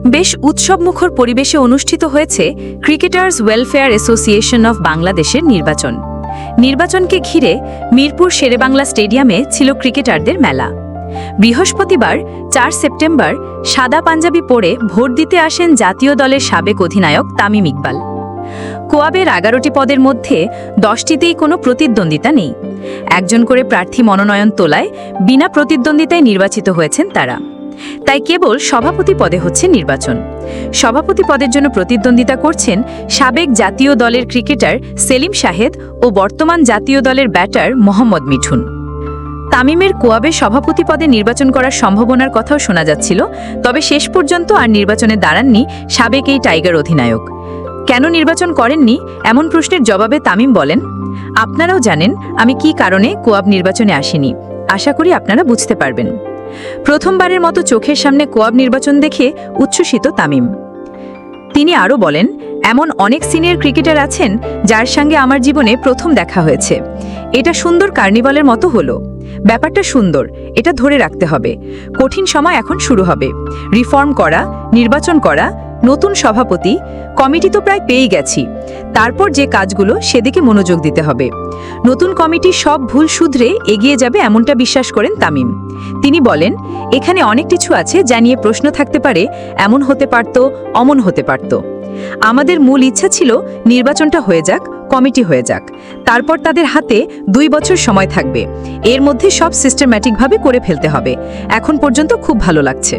বেশ উৎসবমুখর পরিবেশে অনুষ্ঠিত হয়েছে ক্রিকেটার্স ওয়েলফেয়ার অ্যাসোসিয়েশন অফ বাংলাদেশের নির্বাচন। নির্বাচনকে ঘিরে মিরপুর শেরেবাংলা স্টেডিয়ামে ছিল ক্রিকেটারদের মেলা। বৃহস্পতিবার ৪ সেপ্টেম্বর সাদা পাঞ্জাবি পরে ভোট দিতে আসেন জাতীয় দলের সাবেক অধিনায়ক তামিম ইকবাল। কোয়াবের ১১টি পদের মধ্যে ১০টিতেই কোনো প্রতিদ্বন্দ্বিতা নেই। একজন করে প্রার্থী মনোনয়ন তোলায় বিনা প্রতিদ্বন্দ্বিতায় নির্বাচিত হয়েছেন তারা। তাই কেবল সভাপতি পদে হচ্ছে নির্বাচন। সভাপতি পদের জন্য প্রতিদ্বন্দ্বিতা করছেন সাবেক জাতীয় দলের ক্রিকেটার সেলিম শাহেদ ও বর্তমান জাতীয় দলের ব্যাটার মোহাম্মদ মিঠুন। তামিমের কোয়াবে সভাপতি পদে নির্বাচন করার সম্ভাবনার কথাও শোনা যাচ্ছিল, তবে শেষ পর্যন্ত আর নির্বাচনে দাঁড়াননি সাবেক এই টাইগার অধিনায়ক। কেন নির্বাচন করেননি এমন প্রশ্নের জবাবে তামিম বলেন, আপনারাও জানেন আমি কী কারণে কোয়াব নির্বাচনে আসিনি। আশা করি আপনারা বুঝতে পারবেন। প্রথমবারের মতো চোখের সামনে কোয়াব নির্বাচন দেখে উচ্ছ্বসিত তামিম। তিনি আরও বলেন, এমন অনেক সিনিয়র ক্রিকেটার আছেন যার সঙ্গে আমার জীবনে প্রথম দেখা হয়েছে। এটা সুন্দর কার্নিভালের মতো হলো। ব্যাপারটা সুন্দর, এটা ধরে রাখতে হবে। কঠিন সময় এখন শুরু হবে। রিফর্ম করা, নির্বাচন করা, নতুন সভাপতি, কমিটি তো প্রায় পেয়ে গেছি। তারপর যে কাজগুলো সেদিকে মনোযোগ দিতে হবে। নতুন কমিটি সব ভুল শুধরে এগিয়ে যাবে এমনটা বিশ্বাস করেন তামিম। তিনি বলেন, এখানে অনেক কিছু আছে যা নিয়ে প্রশ্ন থাকতে পারে, এমন হতে পারত, অমন হতে পারত। আমাদের মূল ইচ্ছা ছিল নির্বাচনটা হয়ে যাক, কমিটি হয়ে যাক। তারপর তাদের হাতে 2 বছর সময় থাকবে। এর মধ্যে সব সিস্টেম্যাটিকভাবে করে ফেলতে হবে। এখন পর্যন্ত খুব ভালো লাগছে।